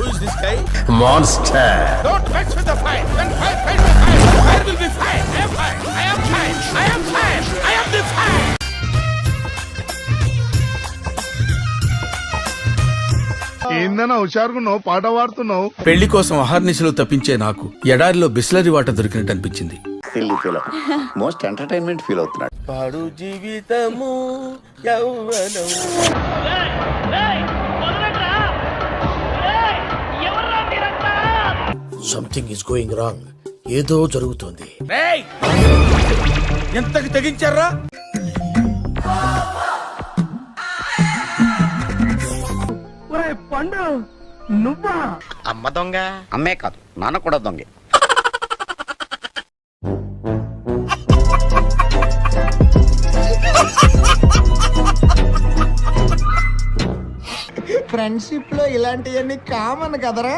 Who is this guy? Monster. Don't mess with the fire. When fire fights the fire, fire will be fire. I am fire. I am fire. I am fire. I am the fire. ఏందన్నా హుషారుగున్నావు, పాట పాడుతున్నావు? పెళ్లి కోసం అహర్నిశలు తప్పించే నాకు ఎడారిలో Bisleri water దొరికినట్టు అనిపించింది. మోస్ట్ ఎంటర్టైన్మెంట్ ఫీల్ అవుతున్నాడు. పాడు జీవితము యౌవనం. Something is going wrong. ఏదో జరుగుతోంది. ఎంతకి తెగించారా? పండు నువ్వా? అమ్మ దొంగ. అమ్మే కాదు, నాన్న కూడా దొంగే. ఫ్రెండ్షిప్ లో ఇలాంటివన్నీ కామన్ కదరా.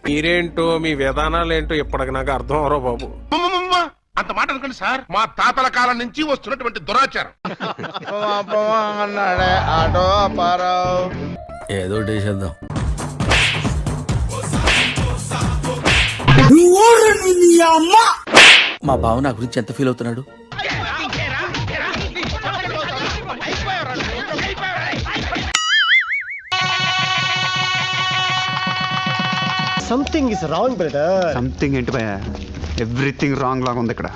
మీరేంటో మీ విధానాలేంటో ఇప్పటికి నాకు అర్థం అవరో బాబు. అంత మాట అనుకోండి సార్, మా తాతల కాలం నుంచి వస్తున్నటువంటి దురాచారం. అన్నాడే ఆటో అపారావు. ఏదో చేద్దాం. మా బావ నా గురించి ఎంత ఫీల్ అవుతున్నాడు? Something is wrong brother. Something ఏంటి భయ? ఎవ్రీథింగ్ రాంగ్ లాగా ఉంది ఇక్కడ.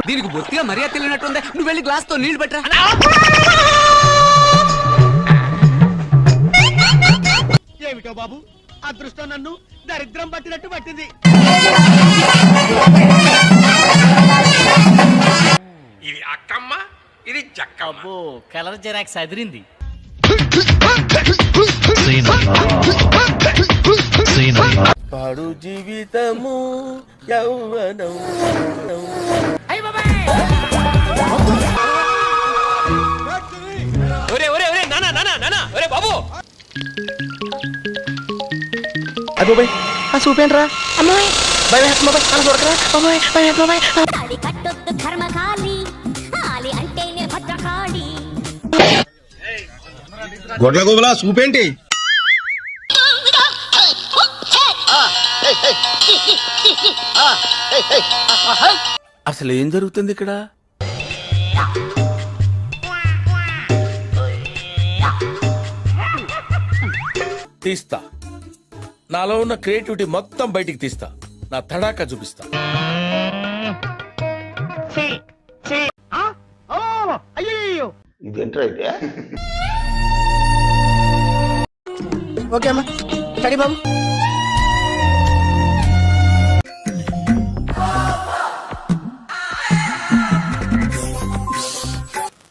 దీనికి బొత్తిగా మర్యాద తెలియనట్టుంది. నువ్వు వెళ్ళి గ్లాస్ తో నీళ్లు పెట్టరా. ఏమిటో బాబు, అదృష్టం నన్ను దరిద్రం పట్టినట్టు పట్టింది. ఇది అక్కమ్మ, ఇది జక్కమ్మ. కలర్ జెరాక్స్ అదిరింది. పాడు జీవితము యౌవనం. చూపేంట్రా అమ్మాయి. గొడ్ల గోబలా చూపేంటి? అసలు ఏం జరుగుతుంది ఇక్కడ? తీస్తా. నాలో ఉన్న క్రియేటివిటీ మొత్తం బయటికి తీస్తా. నా తడాకా చూపిస్తా. ఓకే అమ్మా, స్టడీ బాబు.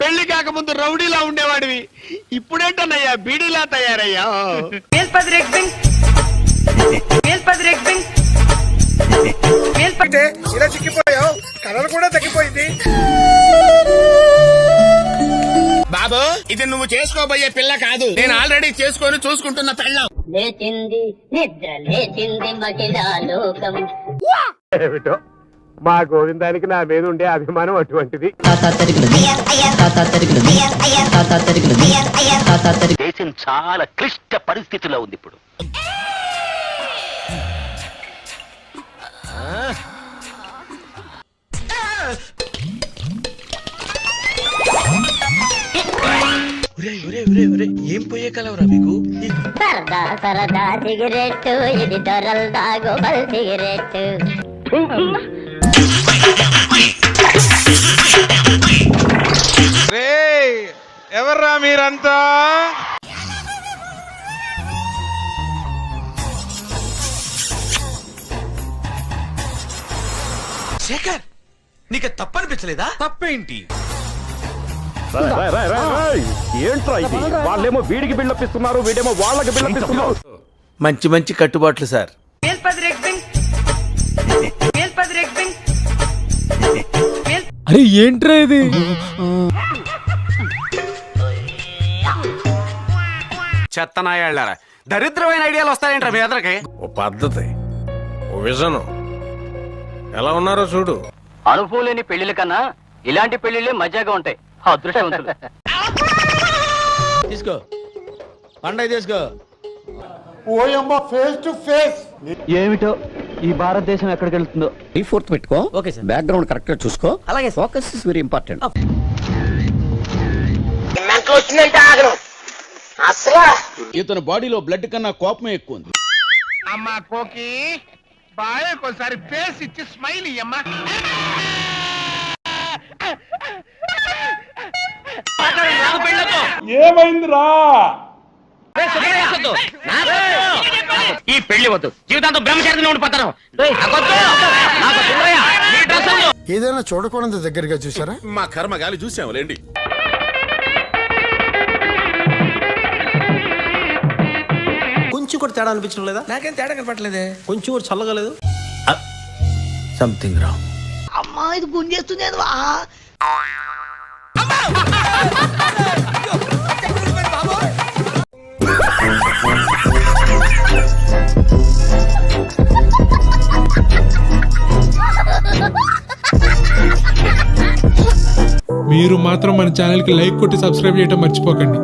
పెళ్లి కాకముందు రౌడీలా ఉండేవాడివి, ఇప్పుడేంటన్నయ్యా బీడీలా తయారయ్యా. ఇలా చిక్కిపోయావు, కలర్ కూడా తగ్గిపోయింది. బాబు, ఇది నువ్వు చేసుకోబోయే పిల్ల కాదు, నేను ఆల్రెడీ చేసుకొని చూసుకుంటున్న పెళ్ళం. లేచింది నిద్ర లేచింది మహిళా లోకం. ఏమిటో మా గోవిందానికి నా మీద ఉండే అభిమానం అటువంటిది. దేశం చాలా క్లిష్ట పరిస్థితిలో ఉంది ఇప్పుడు. ఏం పోయే కలవరా మీకు? సరదా సరదా సిగరెట్టు, ఇది దొరల్ దాగు బల్ సిగరెట్టు. ఎవర్రా మీరంతా? శేఖర్, నీకు తప్పనిపించలేదా? తప్పేంటి? ఏంట్రా ఇది? వాళ్ళేమో వీడికి బిల్డప్ ఇస్తున్నారు, వీడేమో వాళ్ళకి బిల్డప్ ఇస్తున్నారు. మంచి మంచి కట్టుబాట్లు సార్. అరే ఏంట్రా ఇది? చెత్తనాయాళ్ళారా, దరిద్రమైన ఐడియాలు వస్తాయంటారా మీ ఎదరికి? ఓ పద్ధతి, ఓ విజను, ఎలా ఉన్నారో చూడు. అనుభవం లేని పెళ్లిల కన్నా ఇలాంటి పెళ్లిళ్ళే మజాగా ఉంటాయి. అదృష్టవంతులు. తీసుకో పండగ తీసుకో. ఏమిటో ఈ భారతదేశం ఎక్కడికి వెళ్తుందో. ఫోర్త్ పెట్టుకో. Okay sir. బ్యాక్గ్రౌండ్ కరెక్ట్ గా చూసుకో. అలాగే ఫోకస్ ఇస్ వెరీ ఇంపార్టెంట్. ఇతని బాడీలో బ్లడ్ కన్నా కోపమే ఎక్కువ ఉంది. అమ్మా కోకి బాయ్ ఒకసారి ఫేస్ ఇచ్చి స్మైల్ ఇయ్యమ్మా. ఈ పెళ్లి వద్దు, జీవితాంతం బ్రహ్మచారిగా ఉండిపోతారు. ఏదైనా చూడకూడదు దగ్గరగా చూసారా? మా కర్మ గాలి చూసాములేండి. కొంచెం కూడా తేడా అనిపించడం లేదా? నాకేం తేడా కనపట్లేదే. కొంచెం కూడా చల్లగలేదు. Something wrong. అమ్మా ఇది గుంజేస్తుంది. మీరు మాత్రం మన ఛానల్ కి లైక్ కొట్టి సబ్స్క్రైబ్ చేయడం మర్చిపోకండి.